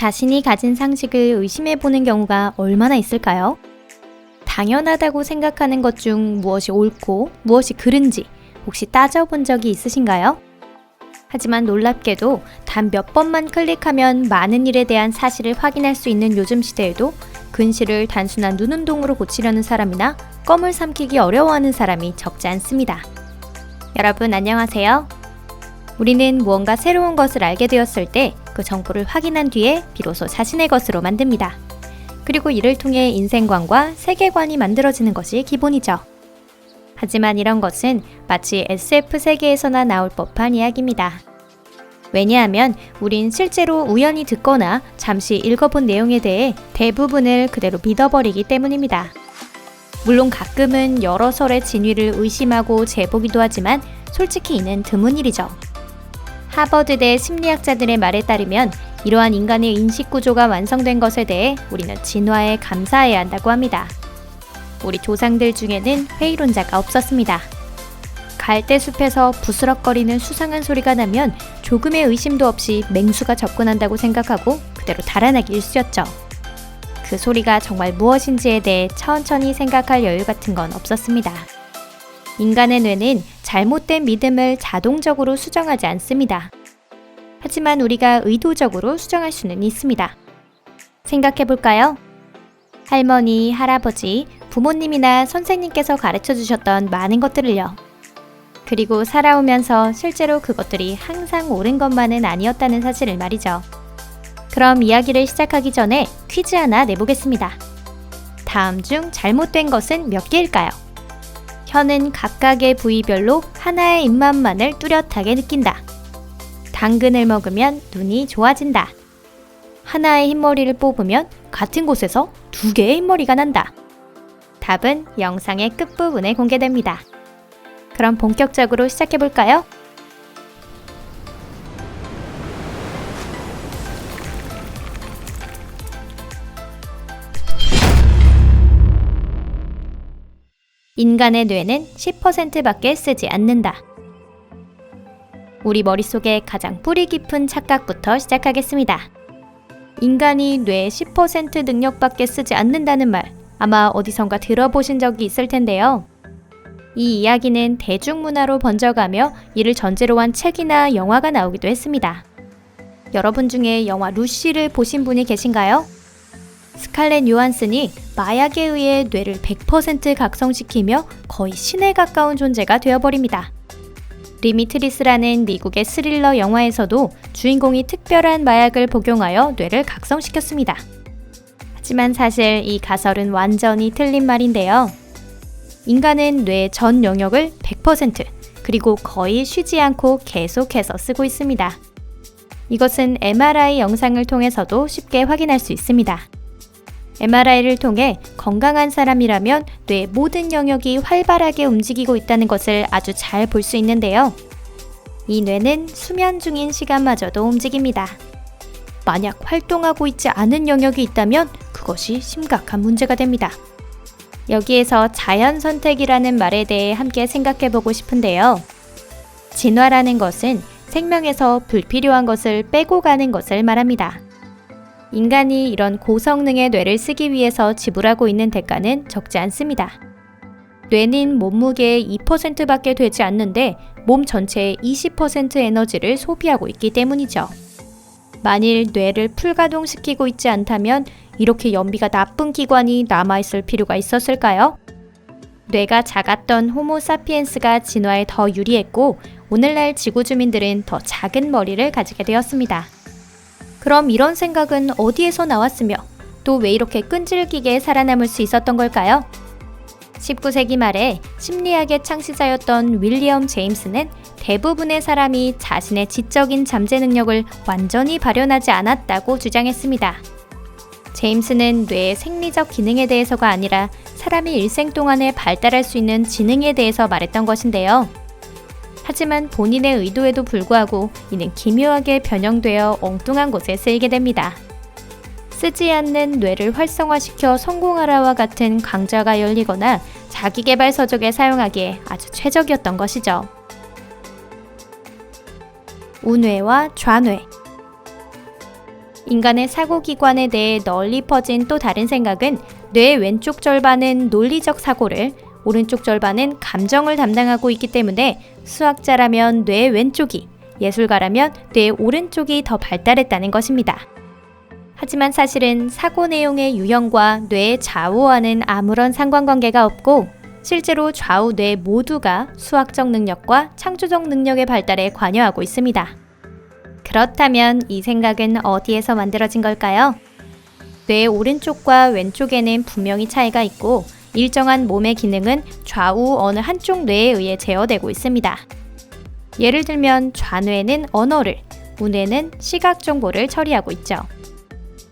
자신이 가진 상식을 의심해보는 경우가 얼마나 있을까요? 당연하다고 생각하는 것 중 무엇이 옳고 무엇이 그른지 혹시 따져본 적이 있으신가요? 하지만 놀랍게도 단 몇 번만 클릭하면 많은 일에 대한 사실을 확인할 수 있는 요즘 시대에도 근시를 단순한 눈운동으로 고치려는 사람이나 껌을 삼키기 어려워하는 사람이 적지 않습니다. 여러분 안녕하세요. 우리는 무언가 새로운 것을 알게 되었을 때 그 정보를 확인한 뒤에 비로소 자신의 것으로 만듭니다. 그리고 이를 통해 인생관과 세계관이 만들어지는 것이 기본이죠. 하지만 이런 것은 마치 SF 세계에서나 나올 법한 이야기입니다. 왜냐하면 우린 실제로 우연히 듣거나 잠시 읽어본 내용에 대해 대부분을 그대로 믿어버리기 때문입니다. 물론 가끔은 여러 설의 진위를 의심하고 재보기도 하지만 솔직히 이는 드문 일이죠. 하버드대 심리학자들의 말에 따르면 이러한 인간의 인식구조가 완성된 것에 대해 우리는 진화에 감사해야 한다고 합니다. 우리 조상들 중에는 회의론자가 없었습니다. 갈대숲에서 부스럭거리는 수상한 소리가 나면 조금의 의심도 없이 맹수가 접근한다고 생각하고 그대로 달아나기 일쑤였죠. 그 소리가 정말 무엇인지에 대해 천천히 생각할 여유 같은 건 없었습니다. 인간의 뇌는 잘못된 믿음을 자동적으로 수정하지 않습니다. 하지만 우리가 의도적으로 수정할 수는 있습니다. 생각해볼까요? 할머니, 할아버지, 부모님이나 선생님께서 가르쳐 주셨던 많은 것들을요. 그리고 살아오면서 실제로 그것들이 항상 옳은 것만은 아니었다는 사실을 말이죠. 그럼 이야기를 시작하기 전에 퀴즈 하나 내보겠습니다. 다음 중 잘못된 것은 몇 개일까요? 혀는 각각의 부위별로 하나의 입맛만을 뚜렷하게 느낀다. 당근을 먹으면 눈이 좋아진다. 하나의 흰머리를 뽑으면 같은 곳에서 두 개의 흰머리가 난다. 답은 영상의 끝부분에 공개됩니다. 그럼 본격적으로 시작해볼까요? 인간의 뇌는 10%밖에 쓰지 않는다. 우리 머릿속의 가장 뿌리 깊은 착각부터 시작하겠습니다. 인간이 뇌의 10% 능력밖에 쓰지 않는다는 말, 아마 어디선가 들어보신 적이 있을 텐데요. 이 이야기는 대중문화로 번져가며 이를 전제로 한 책이나 영화가 나오기도 했습니다. 여러분 중에 영화 루시를 보신 분이 계신가요? 스칼렛 요한슨이 마약에 의해 뇌를 100% 각성시키며 거의 신에 가까운 존재가 되어버립니다. 리미트리스라는 미국의 스릴러 영화에서도 주인공이 특별한 마약을 복용하여 뇌를 각성시켰습니다. 하지만 사실 이 가설은 완전히 틀린 말인데요. 인간은 뇌 전 영역을 100% 그리고 거의 쉬지 않고 계속해서 쓰고 있습니다. 이것은 MRI 영상을 통해서도 쉽게 확인할 수 있습니다. MRI를 통해 건강한 사람이라면 뇌의 모든 영역이 활발하게 움직이고 있다는 것을 아주 잘 볼 수 있는데요. 이 뇌는 수면 중인 시간마저도 움직입니다. 만약 활동하고 있지 않은 영역이 있다면 그것이 심각한 문제가 됩니다. 여기에서 자연 선택이라는 말에 대해 함께 생각해보고 싶은데요. 진화라는 것은 생명에서 불필요한 것을 빼고 가는 것을 말합니다. 인간이 이런 고성능의 뇌를 쓰기 위해서 지불하고 있는 대가는 적지 않습니다. 뇌는 몸무게의 2%밖에 되지 않는데 몸 전체의 20% 에너지를 소비하고 있기 때문이죠. 만일 뇌를 풀가동시키고 있지 않다면 이렇게 연비가 나쁜 기관이 남아있을 필요가 있었을까요? 뇌가 작았던 호모 사피엔스가 진화에 더 유리했고 오늘날 지구 주민들은 더 작은 머리를 가지게 되었습니다. 그럼 이런 생각은 어디에서 나왔으며 또 왜 이렇게 끈질기게 살아남을 수 있었던 걸까요? 19세기 말에 심리학의 창시자였던 윌리엄 제임스는 대부분의 사람이 자신의 지적인 잠재 능력을 완전히 발현하지 않았다고 주장했습니다. 제임스는 뇌의 생리적 기능에 대해서가 아니라 사람이 일생 동안에 발달할 수 있는 지능에 대해서 말했던 것인데요. 하지만 본인의 의도에도 불구하고 이는 기묘하게 변형되어 엉뚱한 곳에 쓰이게 됩니다. 쓰지 않는 뇌를 활성화시켜 성공하라와 같은 강좌가 열리거나 자기계발 서적에 사용하기에 아주 최적이었던 것이죠. 우뇌와 좌뇌. 인간의 사고기관에 대해 널리 퍼진 또 다른 생각은 뇌의 왼쪽 절반은 논리적 사고를, 오른쪽 절반은 감정을 담당하고 있기 때문에 수학자라면 뇌의 왼쪽이, 예술가라면 뇌의 오른쪽이 더 발달했다는 것입니다. 하지만 사실은 사고 내용의 유형과 뇌의 좌우와는 아무런 상관관계가 없고 실제로 좌우 뇌 모두가 수학적 능력과 창조적 능력의 발달에 관여하고 있습니다. 그렇다면 이 생각은 어디에서 만들어진 걸까요? 뇌의 오른쪽과 왼쪽에는 분명히 차이가 있고 일정한 몸의 기능은 좌우 어느 한쪽 뇌에 의해 제어되고 있습니다. 예를 들면 좌뇌는 언어를, 우뇌는 시각 정보를 처리하고 있죠.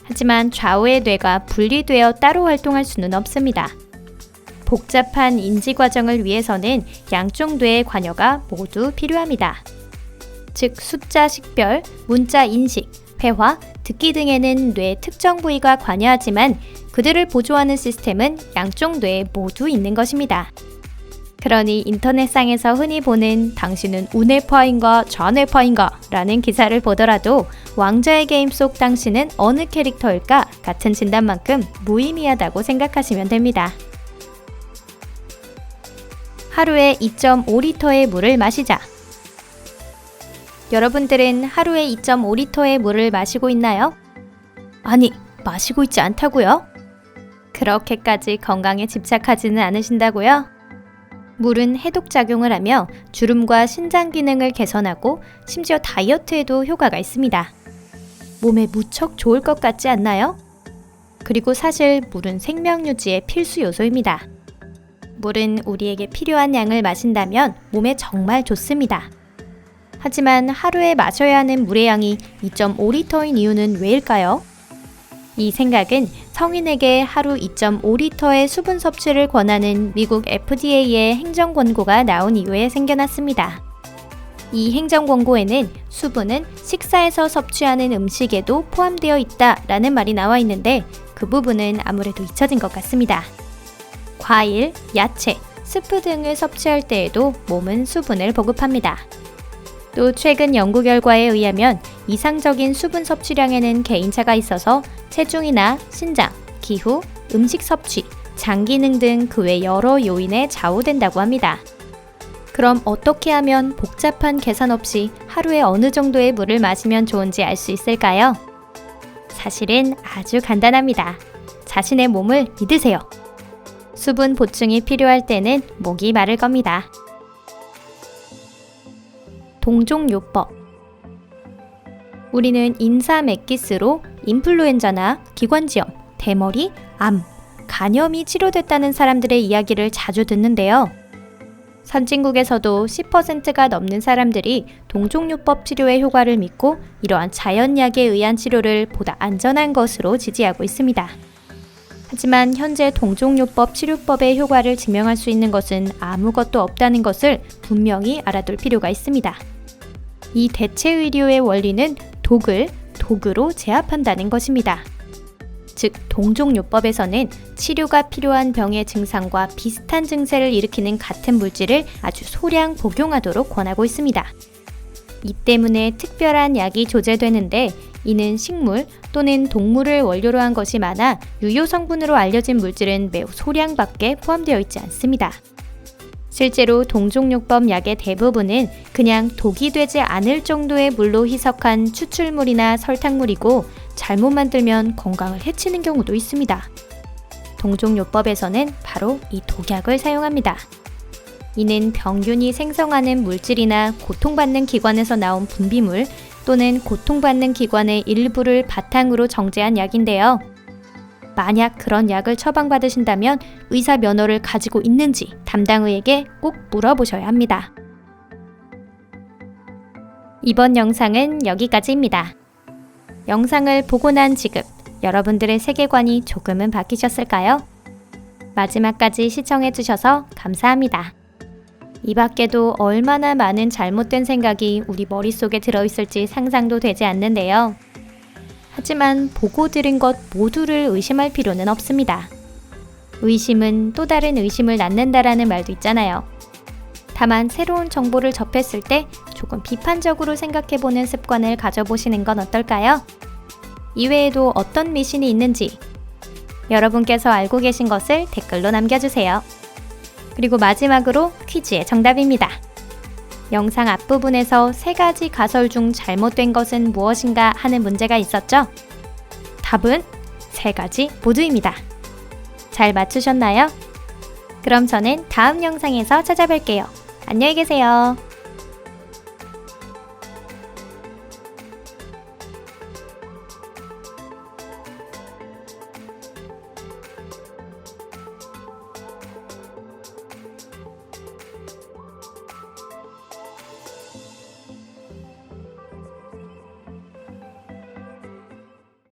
하지만 좌우의 뇌가 분리되어 따로 활동할 수는 없습니다. 복잡한 인지 과정을 위해서는 양쪽 뇌의 관여가 모두 필요합니다. 즉 숫자 식별, 문자 인식, 회화, 듣기 등에는 뇌 특정 부위가 관여하지만 그들을 보조하는 시스템은 양쪽 뇌에 모두 있는 것입니다. 그러니 인터넷상에서 흔히 보는 당신은 우뇌파인가 좌뇌파인가 라는 기사를 보더라도 왕좌의 게임 속 당신은 어느 캐릭터일까 같은 진단만큼 무의미하다고 생각하시면 됩니다. 하루에 2.5리터의 물을 마시자. 여러분들은 하루에 2.5리터의 물을 마시고 있나요? 아니, 마시고 있지 않다고요? 그렇게까지 건강에 집착하지는 않으신다고요? 물은 해독작용을 하며 주름과 신장 기능을 개선하고 심지어 다이어트에도 효과가 있습니다. 몸에 무척 좋을 것 같지 않나요? 그리고 사실 물은 생명 유지의 필수 요소입니다. 물은 우리에게 필요한 양을 마신다면 몸에 정말 좋습니다. 하지만 하루에 마셔야 하는 물의 양이 2.5리터인 이유는 왜일까요? 이 생각은 성인에게 하루 2.5리터의 수분 섭취를 권하는 미국 FDA의 행정 권고가 나온 이후에 생겨났습니다. 이 행정 권고에는 수분은 식사에서 섭취하는 음식에도 포함되어 있다라는 말이 나와 있는데 그 부분은 아무래도 잊혀진 것 같습니다. 과일, 야채, 스프 등을 섭취할 때에도 몸은 수분을 보급합니다. 또 최근 연구 결과에 의하면 이상적인 수분 섭취량에는 개인차가 있어서 체중이나 신장, 기후, 음식 섭취, 장 기능 등 그 외 여러 요인에 좌우된다고 합니다. 그럼 어떻게 하면 복잡한 계산 없이 하루에 어느 정도의 물을 마시면 좋은지 알 수 있을까요? 사실은 아주 간단합니다. 자신의 몸을 믿으세요. 수분 보충이 필요할 때는 목이 마를 겁니다. 동종요법. 우리는 인사맥기스로 인플루엔자나 기관지염, 대머리, 암, 간염이 치료됐다는 사람들의 이야기를 자주 듣는데요. 선진국에서도 10%가 넘는 사람들이 동종요법 치료의 효과를 믿고 이러한 자연약에 의한 치료를 보다 안전한 것으로 지지하고 있습니다. 하지만 현재 동종요법 치료법의 효과를 증명할 수 있는 것은 아무것도 없다는 것을 분명히 알아둘 필요가 있습니다. 이 대체 의료의 원리는 독을 독으로 제압한다는 것입니다. 즉, 동종요법에서는 치료가 필요한 병의 증상과 비슷한 증세를 일으키는 같은 물질을 아주 소량 복용하도록 권하고 있습니다. 이 때문에 특별한 약이 조제되는데 이는 식물 또는 동물을 원료로 한 것이 많아 유효 성분으로 알려진 물질은 매우 소량밖에 포함되어 있지 않습니다. 실제로 동종요법 약의 대부분은 그냥 독이 되지 않을 정도의 물로 희석한 추출물이나 설탕물이고 잘못 만들면 건강을 해치는 경우도 있습니다. 동종요법에서는 바로 이 독약을 사용합니다. 이는 병균이 생성하는 물질이나 고통받는 기관에서 나온 분비물 또는 고통받는 기관의 일부를 바탕으로 정제한 약인데요. 만약 그런 약을 처방받으신다면 의사 면허를 가지고 있는지 담당의에게 꼭 물어보셔야 합니다. 이번 영상은 여기까지입니다. 영상을 보고 난 지금 여러분들의 세계관이 조금은 바뀌셨을까요? 마지막까지 시청해주셔서 감사합니다. 이 밖에도 얼마나 많은 잘못된 생각이 우리 머릿속에 들어있을지 상상도 되지 않는데요. 하지만 보고 들은 것 모두를 의심할 필요는 없습니다. 의심은 또 다른 의심을 낳는다라는 말도 있잖아요. 다만 새로운 정보를 접했을 때 조금 비판적으로 생각해보는 습관을 가져보시는 건 어떨까요? 이외에도 어떤 미신이 있는지 여러분께서 알고 계신 것을 댓글로 남겨주세요. 그리고 마지막으로 퀴즈의 정답입니다. 영상 앞부분에서 3가지 가설 중 잘못된 것은 무엇인가 하는 문제가 있었죠? 답은 3가지 모두입니다. 잘 맞추셨나요? 그럼 저는 다음 영상에서 찾아뵐게요. 안녕히 계세요.